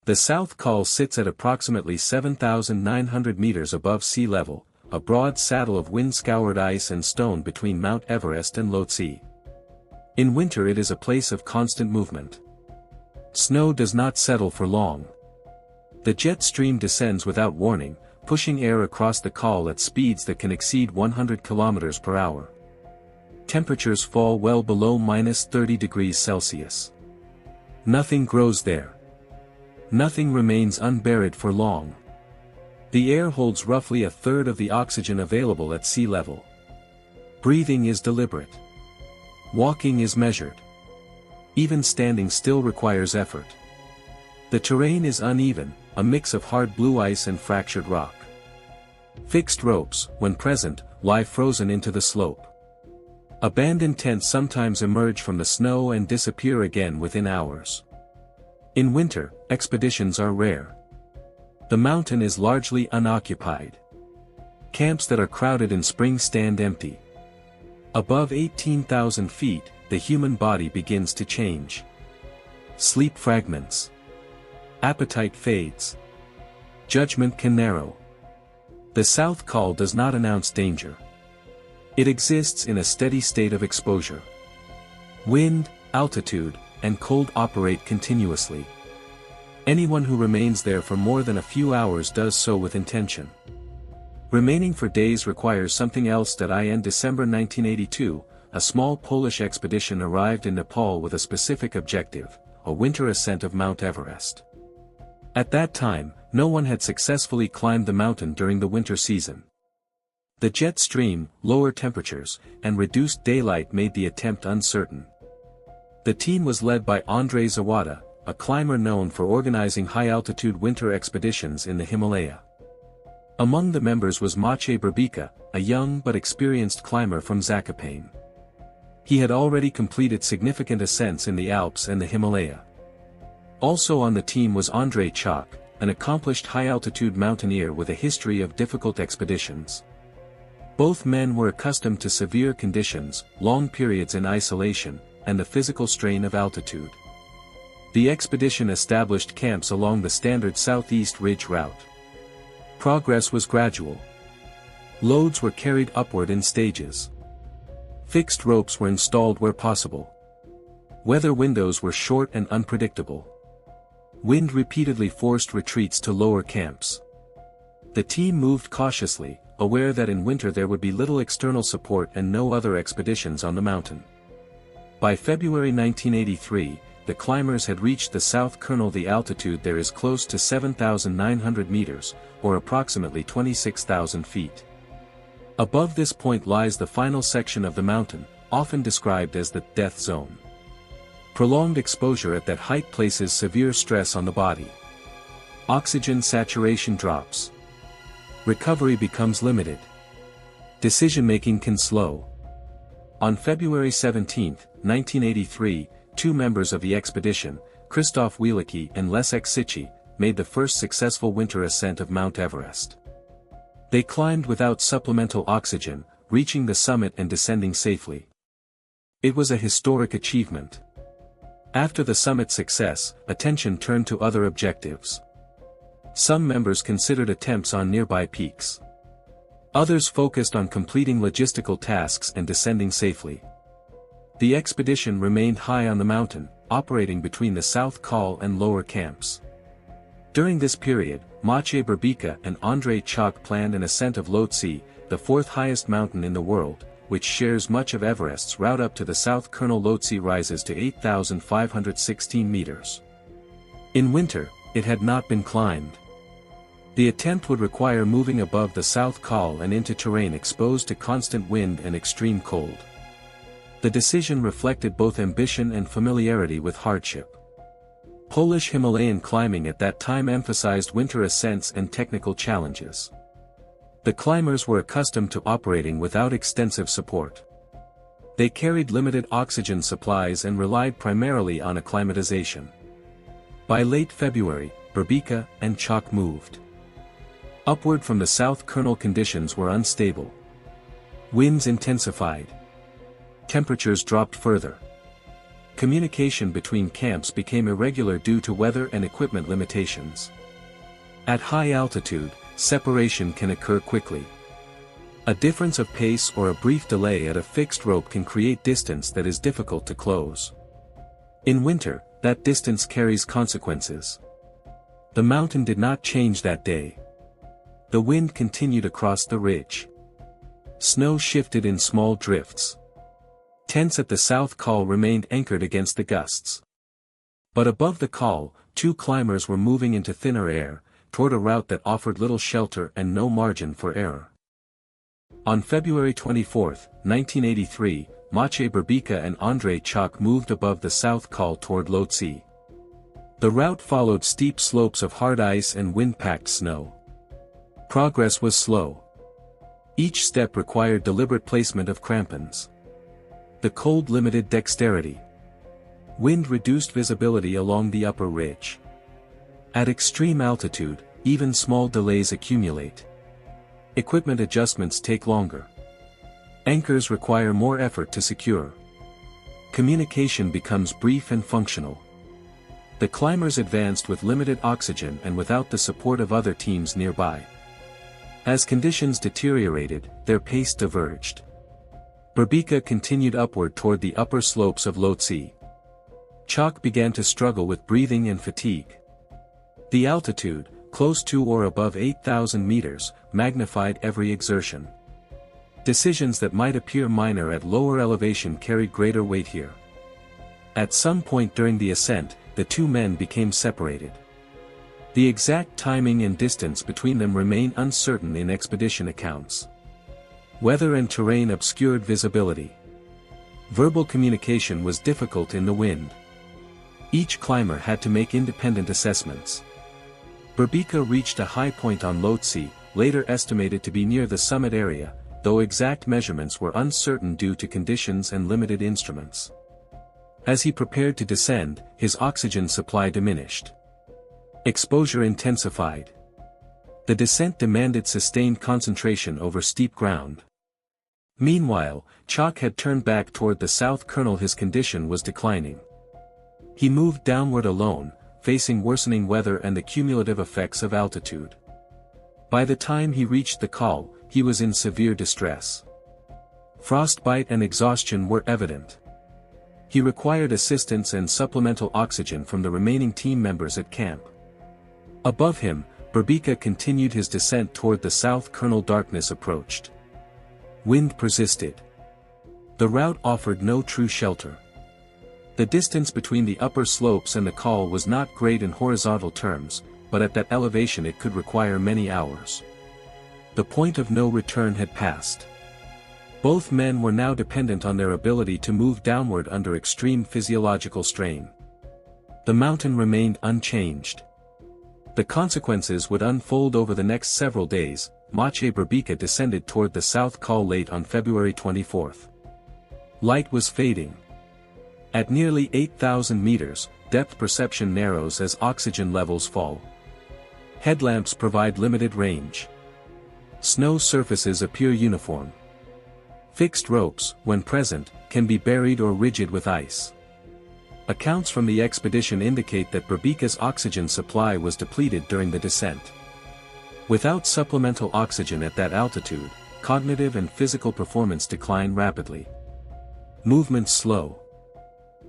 The South Col sits at approximately 7,900 meters above sea level, a broad saddle of wind-scoured ice and stone between Mount Everest and Lhotse. In winter it is a place of constant movement. Snow does not settle for long. The jet stream descends without warning, pushing air across the col at speeds that can exceed 100 km per hour. Temperatures fall well below -30 degrees Celsius. Nothing grows there. Nothing remains unburied for long. The air holds roughly a third of the oxygen available at sea level. Breathing is deliberate. Walking is measured. Even standing still requires effort. The terrain is uneven, a mix of hard blue ice and fractured rock. Fixed ropes, when present, lie frozen into the slope. Abandoned tents sometimes emerge from the snow and disappear again within hours. In winter, expeditions are rare. The mountain is largely unoccupied. Camps that are crowded in spring stand empty. Above 18,000 feet, the human body begins to change. Sleep fragments. Appetite fades. Judgment can narrow. The South Col does not announce danger. It exists in a steady state of exposure. Wind, altitude, and cold operate continuously. Anyone who remains there for more than a few hours does so with intention. Remaining for days requires something else. In December 1982, a small Polish expedition arrived in Nepal with a specific objective, a winter ascent of Mount Everest. At that time, no one had successfully climbed the mountain during the winter season. The jet stream, lower temperatures, and reduced daylight made the attempt uncertain. The team was led by Andrzej Zawada, a climber known for organizing high-altitude winter expeditions in the Himalaya. Among the members was Maciej Brbika, a young but experienced climber from Zakopane. He had already completed significant ascents in the Alps and the Himalaya. Also on the team was Andrzej Czok, an accomplished high-altitude mountaineer with a history of difficult expeditions. Both men were accustomed to severe conditions, long periods in isolation, and the physical strain of altitude. The expedition established camps along the standard southeast ridge route. Progress was gradual. Loads were carried upward in stages. Fixed ropes were installed where possible. Weather windows were short and unpredictable. Wind repeatedly forced retreats to lower camps. The team moved cautiously, aware that in winter there would be little external support and no other expeditions on the mountain. By February 1983, the climbers had reached the South Kernel. The altitude there is close to 7,900 meters, or approximately 26,000 feet. Above this point lies the final section of the mountain, often described as the death zone. Prolonged exposure at that height places severe stress on the body. Oxygen saturation drops. Recovery becomes limited. Decision-making can slow. On February 17, 1983, two members of the expedition, Krzysztof Wielicki and Leszek Syci, made the first successful winter ascent of Mount Everest. They climbed without supplemental oxygen, reaching the summit and descending safely. It was a historic achievement. After the summit success, attention turned to other objectives. Some members considered attempts on nearby peaks. Others focused on completing logistical tasks and descending safely. The expedition remained high on the mountain, operating between the South Col and lower camps. During this period, Maciej Brbika and Andrzej Czok planned an ascent of Lhotse, the fourth highest mountain in the world, which shares much of Everest's route up to the South Kernel. Lhotse rises to 8,516 meters. In winter, it had not been climbed. The attempt would require moving above the South Col and into terrain exposed to constant wind and extreme cold. The decision reflected both ambition and familiarity with hardship. Polish Himalayan climbing at that time emphasized winter ascents and technical challenges. The climbers were accustomed to operating without extensive support. They carried limited oxygen supplies and relied primarily on acclimatization. By late February, Brbika and Czok moved upward from the South Kernel. Conditions were unstable. Winds intensified. Temperatures dropped further. Communication between camps became irregular due to weather and equipment limitations. At high altitude, separation can occur quickly. A difference of pace or a brief delay at a fixed rope can create distance that is difficult to close. In winter, that distance carries consequences. The mountain did not change that day. The wind continued across the ridge. Snow shifted in small drifts. Tents at the south col remained anchored against the gusts. But above the col, two climbers were moving into thinner air, toward a route that offered little shelter and no margin for error. On February 24, 1983, Maciej Berbica and Andrzej Czok moved above the south col toward Lhotse. The route followed steep slopes of hard ice and wind-packed snow. Progress was slow. Each step required deliberate placement of crampons. The cold limited dexterity. Wind reduced visibility along the upper ridge. At extreme altitude, even small delays accumulate. Equipment adjustments take longer. Anchors require more effort to secure. Communication becomes brief and functional. The climbers advanced with limited oxygen and without the support of other teams nearby. As conditions deteriorated, their pace diverged. Berbica continued upward toward the upper slopes of Lhotse. Czok began to struggle with breathing and fatigue. The altitude, close to or above 8,000 meters, magnified every exertion. Decisions that might appear minor at lower elevation carried greater weight here. At some point during the ascent, the two men became separated. The exact timing and distance between them remain uncertain in expedition accounts. Weather and terrain obscured visibility. Verbal communication was difficult in the wind. Each climber had to make independent assessments. Berbica reached a high point on Lhotse, later estimated to be near the summit area, though exact measurements were uncertain due to conditions and limited instruments. As he prepared to descend, his oxygen supply diminished. Exposure intensified. The descent demanded sustained concentration over steep ground. Meanwhile, Czok had turned back toward the south kernel. His condition was declining. He moved downward alone, facing worsening weather and the cumulative effects of altitude. By the time he reached the col, he was in severe distress. Frostbite and exhaustion were evident. He required assistance and supplemental oxygen from the remaining team members at camp. Above him, Berbica continued his descent toward the south kernel. Darkness approached. Wind persisted. The route offered no true shelter. The distance between the upper slopes and the col was not great in horizontal terms, but at that elevation it could require many hours. The point of no return had passed. Both men were now dependent on their ability to move downward under extreme physiological strain. The mountain remained unchanged. The consequences would unfold over the next several days. Maciej Berbica descended toward the south col late on February 24. Light was fading. At nearly 8,000 meters, depth perception narrows as oxygen levels fall. Headlamps provide limited range. Snow surfaces appear uniform. Fixed ropes, when present, can be buried or rigid with ice. Accounts from the expedition indicate that Berbica's oxygen supply was depleted during the descent. Without supplemental oxygen at that altitude, cognitive and physical performance decline rapidly. Movement slow.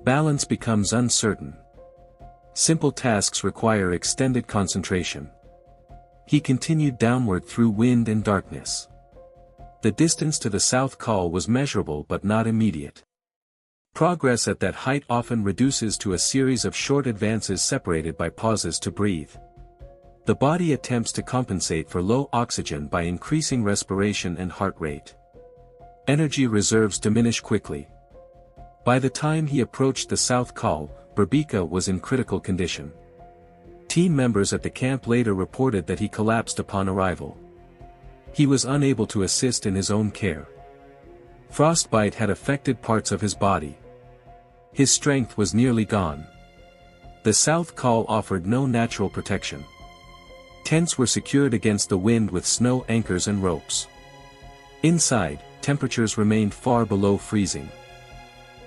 Balance becomes uncertain. Simple tasks require extended concentration. He continued downward through wind and darkness. The distance to the south col was measurable but not immediate. Progress at that height often reduces to a series of short advances separated by pauses to breathe. The body attempts to compensate for low oxygen by increasing respiration and heart rate. Energy reserves diminish quickly. By the time he approached the south col, Berbica was in critical condition. Team members at the camp later reported that he collapsed upon arrival. He was unable to assist in his own care. Frostbite had affected parts of his body. His strength was nearly gone. The south col offered no natural protection. Tents were secured against the wind with snow anchors and ropes. Inside, temperatures remained far below freezing.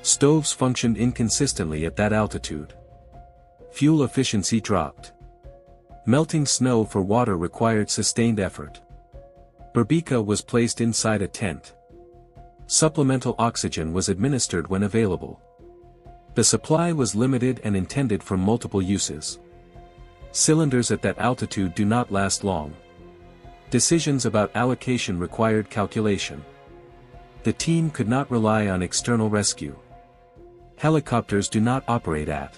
Stoves functioned inconsistently at that altitude. Fuel efficiency dropped. Melting snow for water required sustained effort. Berbika was placed inside a tent. Supplemental oxygen was administered when available. The supply was limited and intended for multiple uses. Cylinders at that altitude do not last long. Decisions about allocation required calculation. The team could not rely on external rescue. Helicopters do not operate at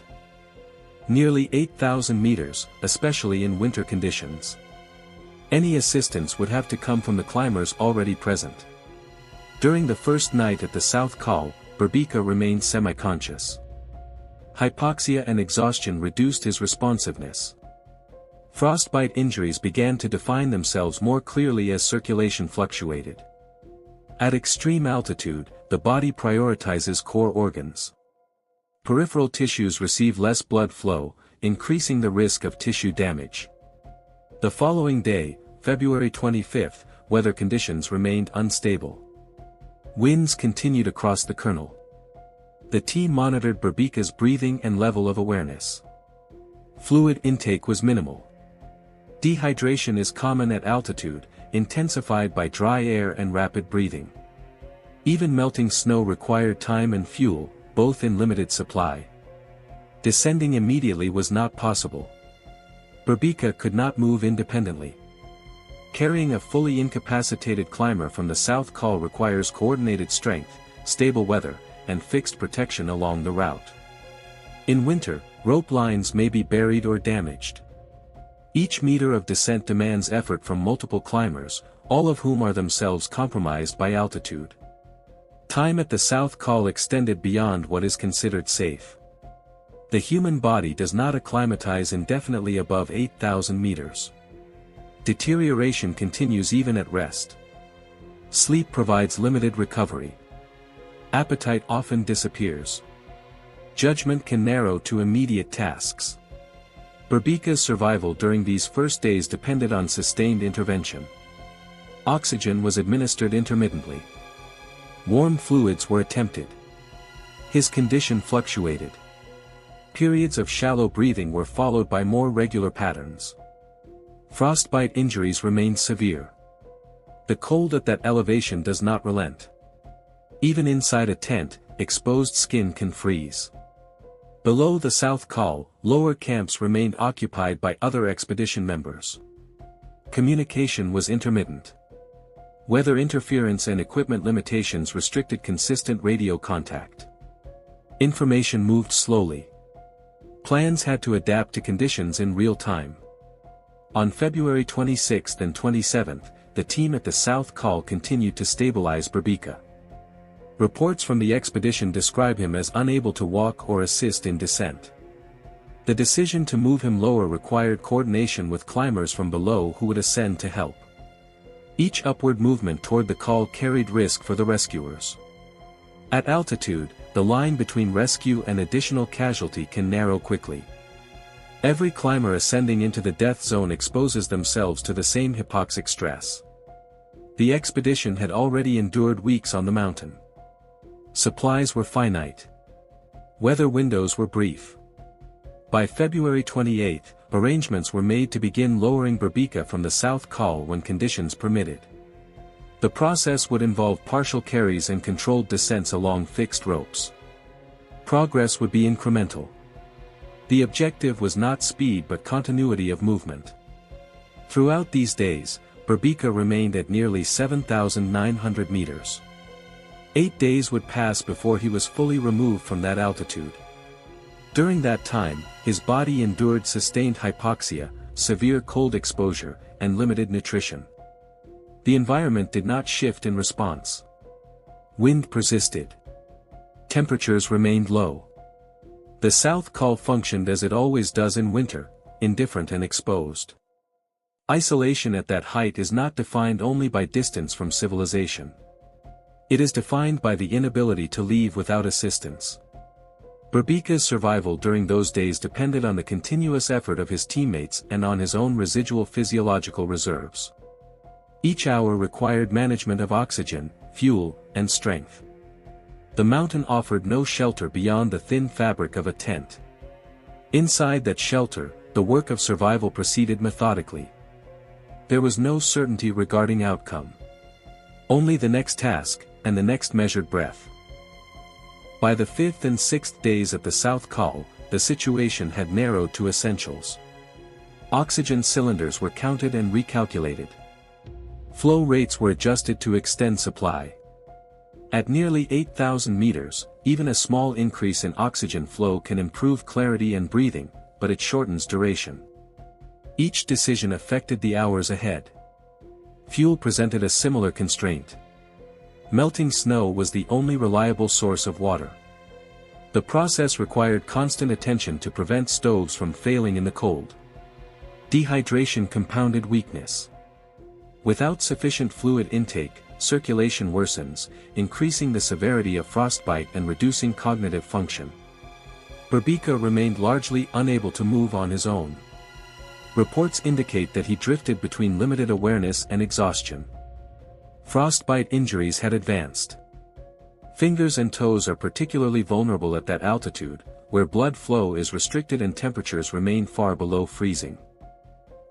nearly 8,000 meters, especially in winter conditions. Any assistance would have to come from the climbers already present. During the first night at the South Col, Berbika remained semi-conscious. Hypoxia and exhaustion reduced his responsiveness. Frostbite injuries began to define themselves more clearly as circulation fluctuated. At extreme altitude, the body prioritizes core organs. Peripheral tissues receive less blood flow, increasing the risk of tissue damage. The following day, February 25, weather conditions remained unstable. Winds continued across the kernel. The team monitored Berbika's breathing and level of awareness. Fluid intake was minimal. Dehydration is common at altitude, intensified by dry air and rapid breathing. Even melting snow required time and fuel, both in limited supply. Descending immediately was not possible. Berbika could not move independently. Carrying a fully incapacitated climber from the South Col requires coordinated strength, stable weather, and fixed protection along the route. In winter, rope lines may be buried or damaged. Each meter of descent demands effort from multiple climbers, all of whom are themselves compromised by altitude. Time at the South Col extended beyond what is considered safe. The human body does not acclimatize indefinitely above 8,000 meters. Deterioration continues even at rest. Sleep provides limited recovery. Appetite often disappears. Judgment can narrow to immediate tasks. Berbika's survival during these first days depended on sustained intervention. Oxygen was administered intermittently. Warm fluids were attempted. His condition fluctuated. Periods of shallow breathing were followed by more regular patterns. Frostbite injuries remained severe. The cold at that elevation does not relent. Even inside a tent, exposed skin can freeze. Below the South Col, lower camps remained occupied by other expedition members. Communication was intermittent. Weather interference and equipment limitations restricted consistent radio contact. Information moved slowly. Plans had to adapt to conditions in real time. On February 26 and 27, the team at the South Col continued to stabilize Berbika. Reports from the expedition describe him as unable to walk or assist in descent. The decision to move him lower required coordination with climbers from below who would ascend to help. Each upward movement toward the col carried risk for the rescuers. At altitude, the line between rescue and additional casualty can narrow quickly. Every climber ascending into the death zone exposes themselves to the same hypoxic stress. The expedition had already endured weeks on the mountain. Supplies were finite. Weather windows were brief. By February 28, arrangements were made to begin lowering Berbika from the South Col when conditions permitted. The process would involve partial carries and controlled descents along fixed ropes. Progress would be incremental. The objective was not speed but continuity of movement. Throughout these days, Berbika remained at nearly 7,900 meters. 8 days would pass before he was fully removed from that altitude. During that time, his body endured sustained hypoxia, severe cold exposure, and limited nutrition. The environment did not shift in response. Wind persisted. Temperatures remained low. The South Col functioned as it always does in winter, indifferent and exposed. Isolation at that height is not defined only by distance from civilization. It is defined by the inability to leave without assistance. Berbika's survival during those days depended on the continuous effort of his teammates and on his own residual physiological reserves. Each hour required management of oxygen, fuel, and strength. The mountain offered no shelter beyond the thin fabric of a tent. Inside that shelter, the work of survival proceeded methodically. There was no certainty regarding outcome. Only the next task, and the next measured breath. By the 5th and 6th days of the South Col, the situation had narrowed to essentials. Oxygen cylinders were counted and recalculated. Flow rates were adjusted to extend supply. At nearly 8,000 meters, even a small increase in oxygen flow can improve clarity and breathing, but it shortens duration. Each decision affected the hours ahead. Fuel presented a similar constraint. Melting snow was the only reliable source of water. The process required constant attention to prevent stoves from failing in the cold. Dehydration compounded weakness. Without sufficient fluid intake, circulation worsens, increasing the severity of frostbite and reducing cognitive function. Berbeka remained largely unable to move on his own. Reports indicate that he drifted between limited awareness and exhaustion. Frostbite injuries had advanced. Fingers and toes are particularly vulnerable at that altitude, where blood flow is restricted and temperatures remain far below freezing.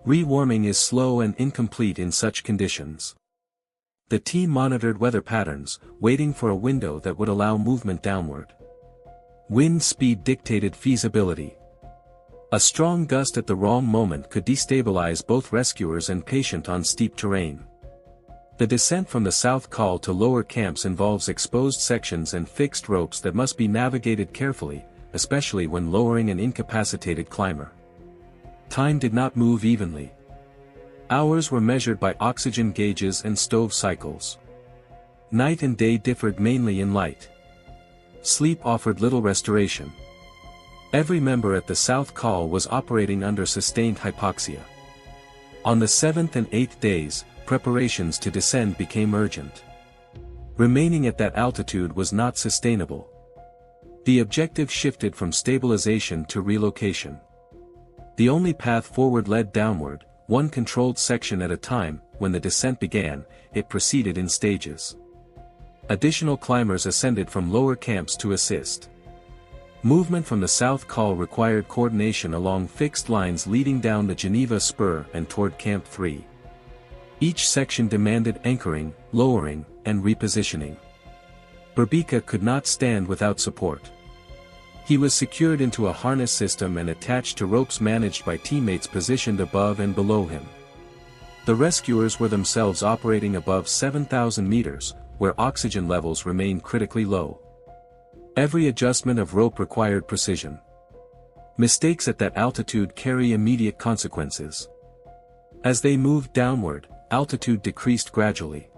Rewarming is slow and incomplete in such conditions. The team monitored weather patterns, waiting for a window that would allow movement downward. Wind speed dictated feasibility. A strong gust at the wrong moment could destabilize both rescuers and patient on steep terrain. The descent from the South Col to lower camps involves exposed sections and fixed ropes that must be navigated carefully, especially when lowering an incapacitated climber. Time did not move evenly. Hours were measured by oxygen gauges and stove cycles. Night and day differed mainly in light. Sleep offered little restoration. Every member at the South Col was operating under sustained hypoxia. On the 7th and 8th days, preparations to descend became urgent. Remaining at that altitude was not sustainable. The objective shifted from stabilization to relocation. The only path forward led downward, one controlled section at a time. When the descent began, it proceeded in stages. Additional climbers ascended from lower camps to assist. Movement from the South Col required coordination along fixed lines leading down the Geneva Spur and toward Camp 3. Each section demanded anchoring, lowering, and repositioning. Berbeka could not stand without support. He was secured into a harness system and attached to ropes managed by teammates positioned above and below him. The rescuers were themselves operating above 7,000 meters, where oxygen levels remained critically low. Every adjustment of rope required precision. Mistakes at that altitude carry immediate consequences. As they moved downward, altitude decreased gradually.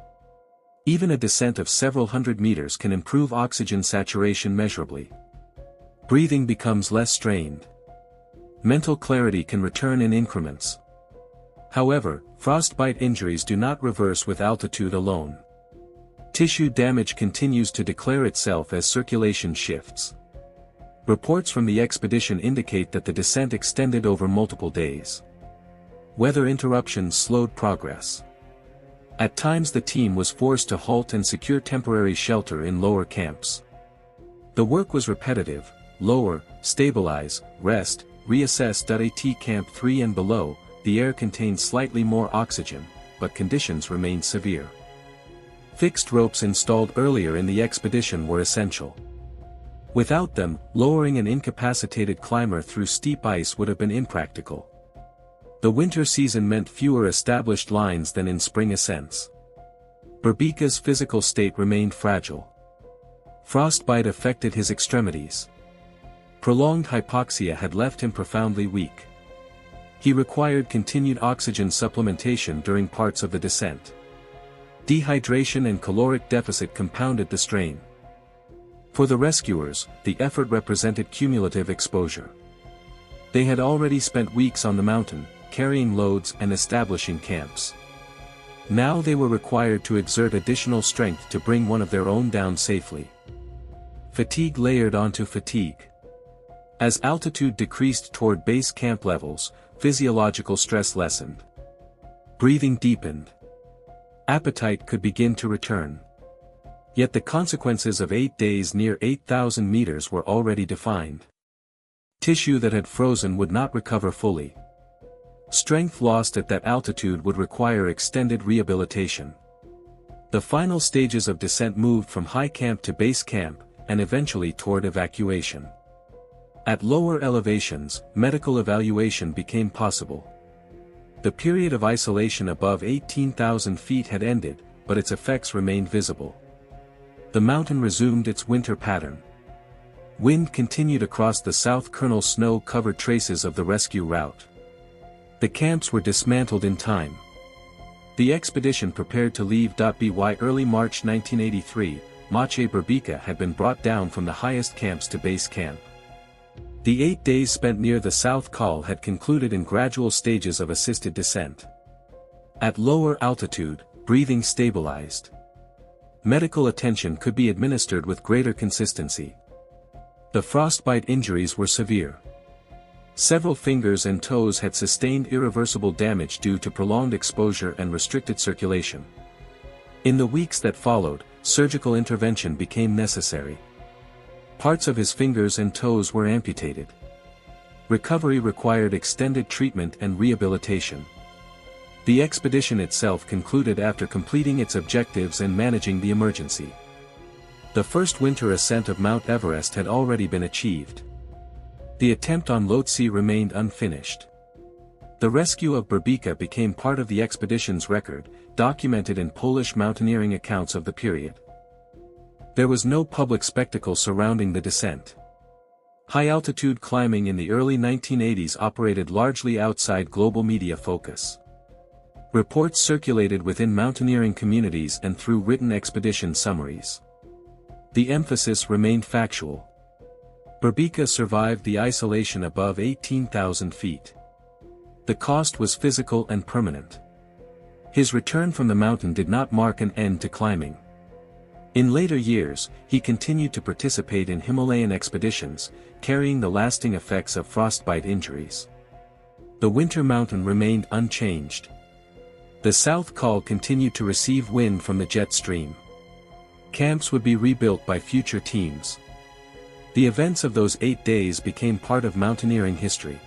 Even a descent of several hundred meters can improve oxygen saturation measurably. Breathing becomes less strained. Mental clarity can return in increments. However, frostbite injuries do not reverse with altitude alone. Tissue damage continues to declare itself as circulation shifts. Reports from the expedition indicate that the descent extended over multiple days. Weather interruptions slowed progress. At times the team was forced to halt and secure temporary shelter in lower camps. The work was repetitive: lower, stabilize, rest, reassess. At Camp 3 and below, the air contained slightly more oxygen, but conditions remained severe. Fixed ropes installed earlier in the expedition were essential. Without them, lowering an incapacitated climber through steep ice would have been impractical. The winter season meant fewer established lines than in spring ascents. Berbeka's physical state remained fragile. Frostbite affected his extremities. Prolonged hypoxia had left him profoundly weak. He required continued oxygen supplementation during parts of the descent. Dehydration and caloric deficit compounded the strain. For the rescuers, the effort represented cumulative exposure. They had already spent weeks on the mountain, carrying loads and establishing camps. Now they were required to exert additional strength to bring one of their own down safely. Fatigue layered onto fatigue. As altitude decreased toward base camp levels, physiological stress lessened. Breathing deepened. Appetite could begin to return. Yet the consequences of 8 days near 8,000 meters were already defined. Tissue that had frozen would not recover fully. Strength lost at that altitude would require extended rehabilitation. The final stages of descent moved from high camp to base camp, and eventually toward evacuation. At lower elevations, medical evaluation became possible. The period of isolation above 18,000 feet had ended, but its effects remained visible. The mountain resumed its winter pattern. Wind continued across the south kernel, snow covered traces of the rescue route. The camps were dismantled in time. The expedition prepared to leave. By early March 1983, Mache Berbica had been brought down from the highest camps to base camp. The 8 days spent near the South Col had concluded in gradual stages of assisted descent. At lower altitude, breathing stabilized. Medical attention could be administered with greater consistency. The frostbite injuries were severe. Several fingers and toes had sustained irreversible damage due to prolonged exposure and restricted circulation. In the weeks that followed, surgical intervention became necessary. Parts of his fingers and toes were amputated. Recovery required extended treatment and rehabilitation. The expedition itself concluded after completing its objectives and managing the emergency. The first winter ascent of Mount Everest had already been achieved. The attempt on Lhotse remained unfinished. The rescue of Berbica became part of the expedition's record, documented in Polish mountaineering accounts of the period. There was no public spectacle surrounding the descent. High-altitude climbing in the early 1980s operated largely outside global media focus. Reports circulated within mountaineering communities and through written expedition summaries. The emphasis remained factual. Berbica survived the isolation above 18,000 feet. The cost was physical and permanent. His return from the mountain did not mark an end to climbing. In later years, he continued to participate in Himalayan expeditions, carrying the lasting effects of frostbite injuries. The winter mountain remained unchanged. The South Col continued to receive wind from the jet stream. Camps would be rebuilt by future teams. The events of those 8 days became part of mountaineering history.